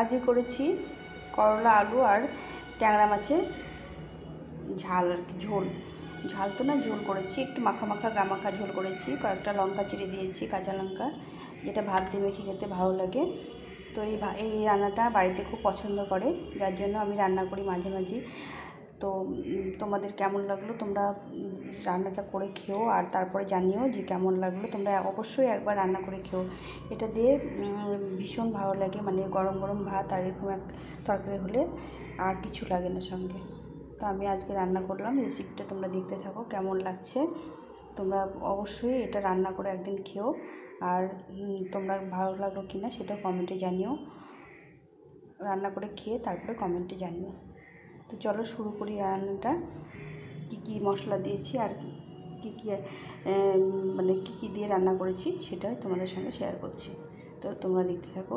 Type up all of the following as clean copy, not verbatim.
আজকে করেছি করলা আলু আর ট্যাংরা মাছের ঝাল আর কি, ঝাল তো না, ঝোল করেছি। একটু মাখা মাখা গামাখা ঝোল করেছি। কয়েকটা লঙ্কা চিড়ে দিয়েছি, কাঁচা লঙ্কা, যেটা ভাত দিয়ে মেখে খেতে ভালো লাগে। তো এই রান্নাটা বাড়িতে খুব পছন্দ করে, যার জন্য আমি রান্না করি মাঝে মাঝে। তো তোমাদের কেমন লাগলো, তোমরা রান্নাটা করে খেও আর তারপরে জানিও যে কেমন লাগলো। তোমরা অবশ্যই একবার রান্না করে খেও। এটা দিয়ে ভীষণ ভালো লাগে, মানে গরম গরম ভাত আর এরকম এক তরকারি হলে আর কিছু লাগে না সঙ্গে। তো আমি আজকে রান্না করলাম, রেসিপিটা তোমরা দেখতে থাকো কেমন লাগছে। তোমরা অবশ্যই এটা রান্না করে একদিন খেও, আর তোমরা ভালো লাগলো কি না সেটা কমেন্টে জানিও। রান্না করে খেয়ে তারপরে কমেন্টে জানিও। তো চলো শুরু করি রান্নাটা। কী কী মশলা দিয়েছি আর কী কী মানে কী দিয়ে রান্না করেছি সেটাই তোমাদের সঙ্গে শেয়ার করছি। তো তোমরা দেখতে থাকো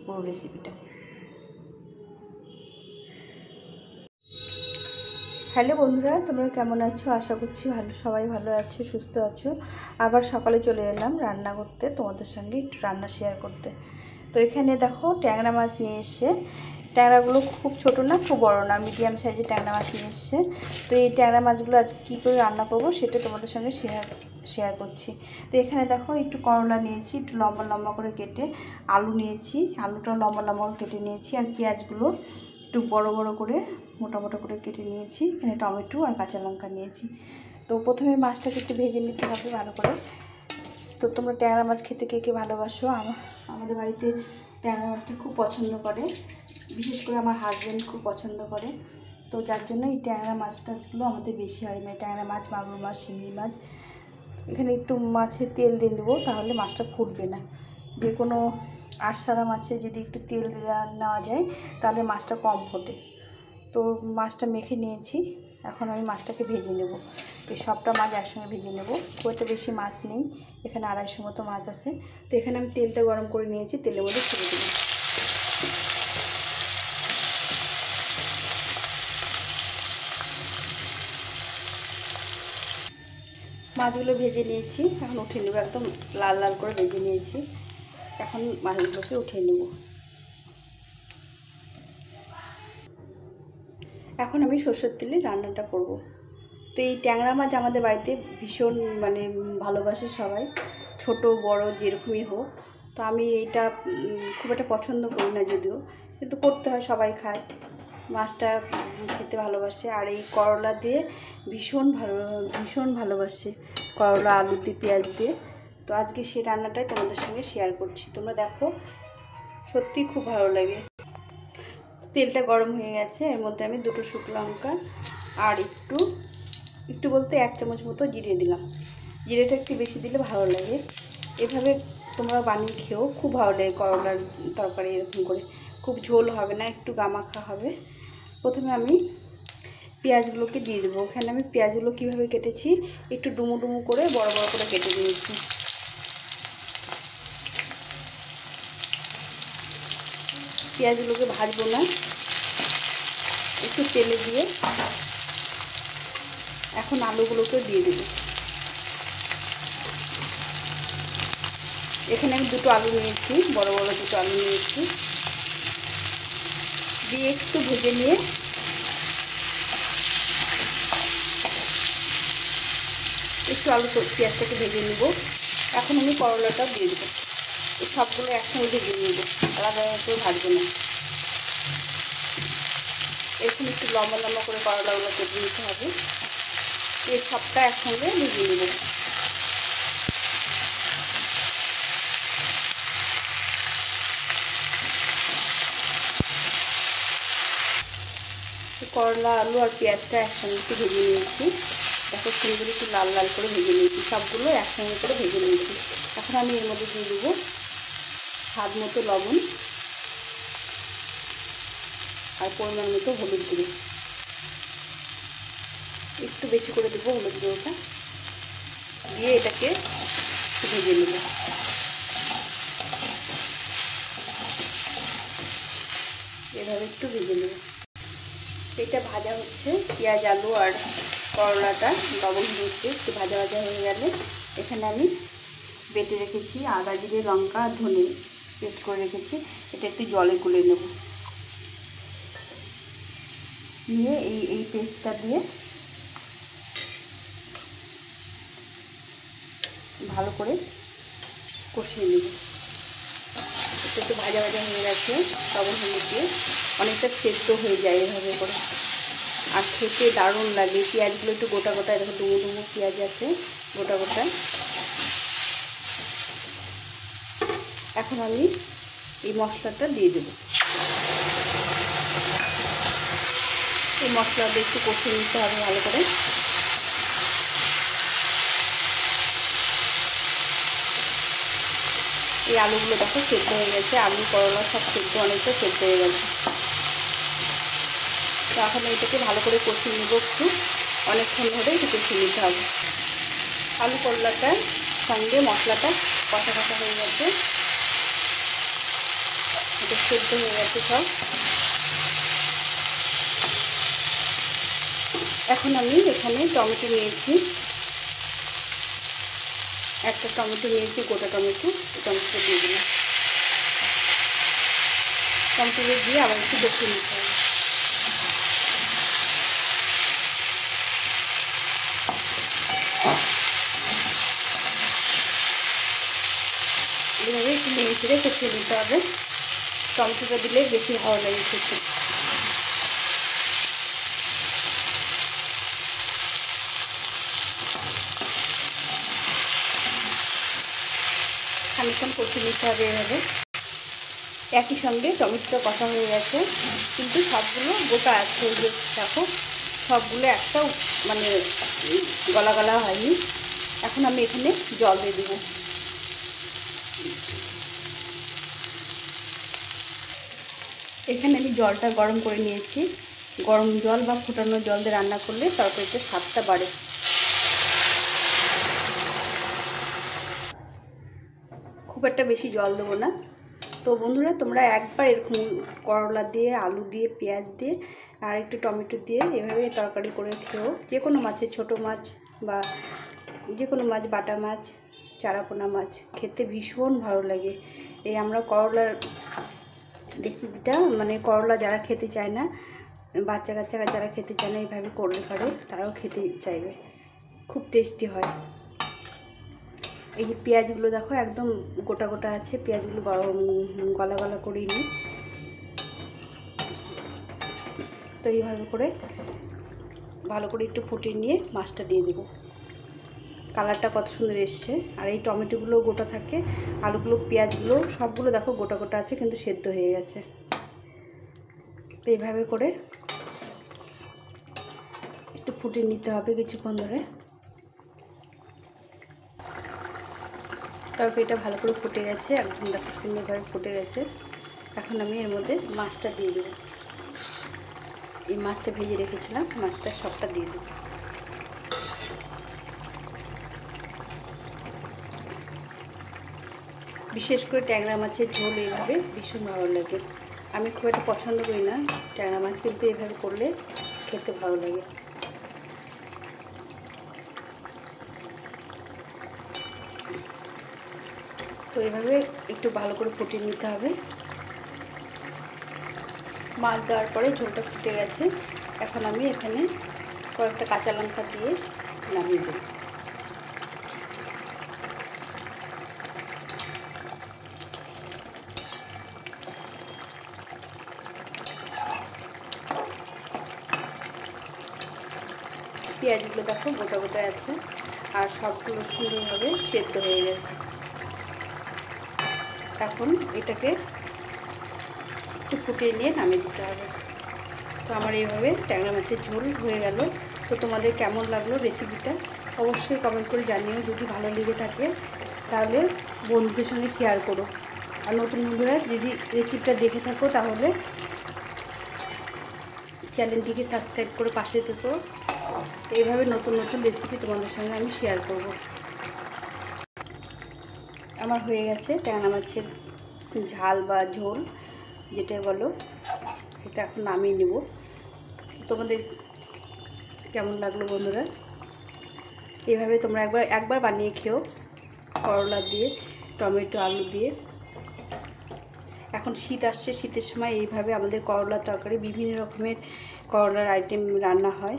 পুরো রেসিপিটা। হ্যালো বন্ধুরা, তোমরা কেমন আছো? আশা করছি সবাই ভালো আছো, সুস্থ আছো। আবার সকালে চলে এলাম রান্না করতে, তোমাদের সঙ্গে একটু রান্না শেয়ার করতে। তো এখানে দেখো ট্যাংরা মাছ নিয়ে এসছে। ট্যাংরাগুলো খুব ছোট না, খুব বড় না, মিডিয়াম সাইজের ট্যাংরা মাছ নিয়ে এসছে। তো এই ট্যাংরা মাছগুলো আজ কী করে রান্না করব সেটা তোমাদের সঙ্গে শেয়ার করছি। তো এখানে দেখো একটু করলা নিয়েছি, একটু লম্বা লম্বা করে কেটে। আলু নিয়েছি, আলুটা লম্বা লম্বা করে কেটে নিয়েছি। আর পেঁয়াজগুলো একটু বড় বড় করে মোটা মোটা করে কেটে নিয়েছি। এখানে টমেটো আর কাঁচা লঙ্কা নিয়েছি। তো প্রথমে মাছটাকে একটু ভেজে নিতে হবে ভালো করে। তো তোমরা ট্যাংরা মাছ খেতে কে কে ভালোবাসো? আমাদের বাড়িতে ট্যাংরা মাছটা খুব পছন্দ করে, বিশেষ করে আমার হাজব্যান্ড খুব পছন্দ করে। তো যার জন্য এই ট্যাংরা মাছ টাছগুলো আমাদের বেশি হয়, মানে ট্যাংরা মাছ, মাগুর মাছ, শিঙি মাছ। এখানে একটু মাছে তেল দিয়ে নেবো, তাহলে মাছটা ফুটবে না। যে কোনো আরশালা মাছে যদি একটু তেল নেওয়া যায় তাহলে মাছটা কম ফোটে। তো মাছটা মেখে নিয়েছি, এখন আমি মাছটাকে ভেজে নেব। এই সবটা মাছ একসঙ্গে ভেজে নেব। খুব একটা বেশি মাছ নেই, এখানে 250 মতো মাছ আছে। তো এখানে আমি তেলটা গরম করে নিয়েছি, তেলের মধ্যে ছেড়ে দেবো। মাছগুলো ভেজে নিয়েছি, এখন উঠিয়ে নেবো। একদম লাল লাল করে ভেজে নিয়েছি, এখন মাছগুলোকে উঠিয়ে নেব। এখন আমি সরষের তেলে রান্নাটা করব। তো এই ট্যাংরা মাছ আমাদের বাড়িতে ভীষণ মানে ভালোবাসে সবাই, ছোট বড় যেরকমই হোক। তো আমি এইটা খুব একটা পছন্দ করি না যদিও, কিন্তু করতে হয়, সবাই খায়। মাছটা খেতে ভালোবাসে। আর এই করলা দিয়ে ভীষণ ভালোবাসে, করলা আলু দিয়ে পেঁয়াজ দিয়ে। তো আজকে সেই রান্নাটাই তোমাদের সঙ্গে শেয়ার করছি, তোমরা দেখো, সত্যি খুব ভালো লাগে। তেলটা গরম হয়ে গেছে, এর মধ্যে আমি 2টো শুকনো লঙ্কা আর একটু বলতে 1 চামচ মতো জিরে দিলাম। জিরেটা একটু বেশি দিলে ভালো লাগে। এভাবে তোমরা বানিয়ে খেও, খুব ভালো লাগে করলার তরকারি এরকম করে। খুব ঝোল হবে না, একটু গামাখা হবে। প্রথমে আমি পেঁয়াজগুলোকে দিয়ে দেবো। এখানে আমি পেঁয়াজগুলো কীভাবে কেটেছি, একটু ডুমো ডুমো করে বড় বড় করে কেটে নিয়েছি। পেঁয়াজগুলোকে ভাজবো না, একটু তেলে দিয়ে এখন আলুগুলোকে দিয়ে দেবো। এখানে আমি 2টো আলু নিয়েছি, বড় বড় 2টো আলু নিয়েছি। দিয়ে একটু ভেজে নিয়ে একটু পেঁয়াজটাকে ভেজে নেব। এখন আমি করলাটা দিয়ে দেবো। এই সবগুলো একসঙ্গে ভেজে নেব, আলাদা করে ভাজবো না। এরকম একটু লম্বা লম্বা করে করলাগুলো কেটে নিতে হবে। এই সবটা একসঙ্গে ভেজে নেব। করলা আলু আর পেঁয়াজটা একসঙ্গে একটু ভেজে নিয়েছি। দেখো সুন্দর একটু লাল লাল করে ভেজে নিয়েছি, সবগুলো একসঙ্গে করে ভেজে নিয়েছি। এখন আমি এর মধ্যে দিয়ে দেবো স্বাদ মতো লবণ আর পরিমাণ মতো হলুদ গুঁড়ো। একটু বেশি করে দেবো হলুদ গুঁড়োটা, দিয়ে এটাকে ভেজে নেব। এভাবে একটু ভেজে নেব। এটা ভাজা হচ্ছে, পেঁয়াজ আলু আর করলাটা লবণ হচ্ছে, একটু ভাজা ভাজা হয়ে গেলে এখানে আমি বেটে রেখেছি আদা জিরে লঙ্কা ধনে, পেস্ট করে রেখেছি, এটা একটু জলে গুলে নেব। নিয়ে এই পেস্টটা দিয়ে ভালো করে কষিয়ে নেব। একটু ভাজা ভাজা হয়ে গেছে, লবণ হলুদ দিয়ে অনেকটা সেদ্ধ হয়ে যায় এভাবে করে, আর খেতে দারুণ লাগে। পেঁয়াজগুলো একটু গোটা গোটা, দেখো ডুমো ডুমো পেঁয়াজ আছে গোটা গোটা। এখন আমি এই মশলাটা দিয়ে দেব। এই মশলা দিয়ে একটু কষিয়ে নিতে হবে ভালো করে। এই আলুগুলো দেখো সেদ্ধ হয়ে গেছে, আলু করলা সব সেদ্ধ, অনেকটা সেদ্ধ হয়ে গেছে। তো এখন এটাকে ভালো করে কষিয়ে নেব, একটু অনেকক্ষণ ধরে একটু কষিয়ে নিতে হবে। আলু করলাটার সঙ্গে মশলাটা কষা কষা হয়ে গেছে, এটা সেদ্ধ হয়ে গেছে সব। এখন আমি এখানে টমেটো নিয়েছি, একটা টমেটো নিয়েছি, গোটা টমেটো, টমেটো দিয়ে দিলাম। টমেটো দিয়ে আবার একটু কষিয়ে নিতে হবে। এইভাবে একটু নেড়ে চেড়ে কষিয়ে নিতে হবে। টমেটোটা দিলে বেশি ভালো লাগে খেতে। খানিকক্ষণ কষিয়ে নিতে হবে এভাবে। একই সঙ্গে টমেটোটা কষা হয়ে গেছে, কিন্তু সবগুলো গোটা আছে, যে দেখো সবগুলো একটাও মানে গলা গলা হয়নি। এখন আমি এখানে জল দিয়ে দেবো। এখানে আমি জলটা গরম করে নিয়েছি। গরম জল বা ফোটানো জল দিয়ে রান্না করলে তরকারিতে স্বাদটা বাড়ে। খুব একটা বেশি জল দেবো না। তো বন্ধুরা, তোমরা একবার এরকম করলা দিয়ে, আলু দিয়ে, পেঁয়াজ দিয়ে আর একটু টমেটো দিয়ে এভাবে তরকারি করে খেও। যে কোনো মাছের, ছোটো মাছ বা যে কোনো মাছ, বাটা মাছ, চারাপোনা মাছ খেতে ভীষণ ভালো লাগে। এই আমরা করলার রেসিপিটা, মানে করলা যারা খেতে চায় না, বাচ্চা কাচ্চারা যারা খেতে চায় না, এইভাবে করলে পারে তারাও খেতে চাইবে, খুব টেস্টি হয়। এই যে পেঁয়াজগুলো দেখো একদম গোটা গোটা আছে, পেঁয়াজগুলো গলা গলা করেই নিই। তো এইভাবে করে ভালো করে একটু ফুটিয়ে নিয়ে মাছটা দিয়ে দেবো। কালারটা কত সুন্দর এসছে। আর এই টমেটোগুলো গোটা থাকে, আলুগুলো, পেঁয়াজগুলো সবগুলো দেখো গোটা গোটা আছে, কিন্তু সেদ্ধ হয়ে গেছে। তো এইভাবে করে একটু ফুটিয়ে নিতে হবে কিছুক্ষণ ধরে। তরকারিটা ভালো করে ফুটে গেছে, একদম দেখো সুন্দরভাবে ফুটে গেছে। এখন আমি এর মধ্যে মাছটা দিয়ে দেবো। এই মাছটা ভেজে রেখেছিলাম, মাছটা সবটা দিয়ে দেবো। বিশেষ করে ট্যাংরা মাছের ঝোল এইভাবে ভীষণ ভালো লাগে। আমি খুব একটা পছন্দ করি না ট্যাংরা মাছ, কিন্তু এইভাবে করলে খেতে ভালো লাগে। তো এইভাবে একটু ভালো করে ফুটিয়ে নিতে হবে। মাছ দেওয়ার পরে ঝোলটা ফুটে গেছে। এখন আমি এখানে কয়েকটা কাঁচা লঙ্কা দিয়ে নামিয়ে দেব। পেঁয়াজগুলো দেখো গোটা গোটা আছে, আর সবগুলো সুন্দরভাবে সেদ্ধ হয়ে গেছে। এখন এটাকে একটু ফুটিয়ে নিয়ে নামিয়ে দিতে হবে। তো আমার এইভাবে ট্যাংরা মাছের ঝোল হয়ে গেল। তো তোমাদের কেমন লাগলো রেসিপিটা অবশ্যই কমেন্ট করে জানিও। যদি ভালো লেগে থাকে তাহলে বন্ধুদের সঙ্গে শেয়ার করো। আর নতুন বন্ধুরা যদি রেসিপিটা দেখে থাকো তাহলে চ্যানেলটিকে সাবস্ক্রাইব করে পাশে থেকো। এইভাবে নতুন নতুন রেসিপি তোমাদের সঙ্গে আমি শেয়ার করব। আমার হয়ে গেছে ট্যাংরা মাছের ঝাল বা ঝোল যেটা বলো, এটা এখন নামিয়ে নেব। তোমাদের কেমন লাগলো বন্ধুরা? এইভাবে তোমরা একবার বানিয়ে খেও, করলা দিয়ে, টমেটো, আলু দিয়ে। এখন শীত আসছে, শীতের সময় এইভাবে আমাদের করলার তরকারি, বিভিন্ন রকমের করলার আইটেম রান্না হয়,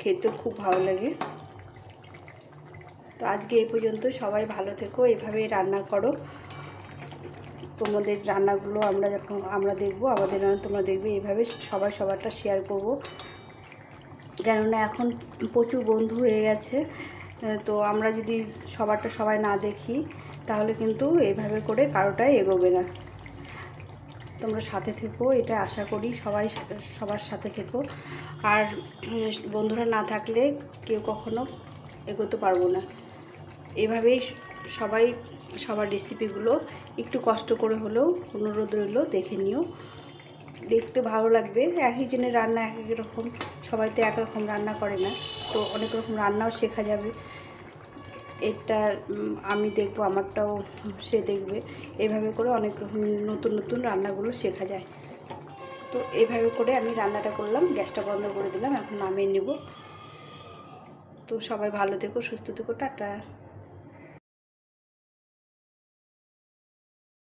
খেতেও খুব ভালো লাগে। তো আজকে এই পর্যন্ত, সবাই ভালো থেকো, এইভাবেই রান্না করো। তোমাদের রান্নাগুলো আমরা দেখবো, আমাদের রান্না তোমরা দেখবে, এইভাবে সবাই সবারটা শেয়ার করব। কেননা এখন প্রচুর বন্ধু হয়ে গেছে, তো আমরা যদি সবারটা সবাই না দেখি তাহলে কিন্তু এইভাবে করে কারোটাই এগোবে না। তোমরা সাথে থেকো, এটা আশা করি, সবাই সবার সাথে থেকো। আর বন্ধুরা না থাকলে কেউ কখনো এগোতে পারবো না। এভাবেই সবাই সবার রেসিপিগুলো একটু কষ্ট করে হলেও, অনুরোধ রইল, দেখে নিও, দেখতে ভালো লাগবে। একই জনের রান্না এক এক রকম, সবাই তো একরকম রান্না করে না, তো অনেক রকম রান্নাও শেখা যাবে। এটা আমি দেখবো, আমারটাও সে দেখবে, এইভাবে করে অনেক রকম নতুন নতুন রান্নাগুলো শেখা যায়। তো এইভাবে করে আমি রান্নাটা করলাম, গ্যাসটা বন্ধ করে দিলাম, এখন নামিয়ে নেব। তো সবাই ভালো থেকো, সুস্থ থেকো, টাটা।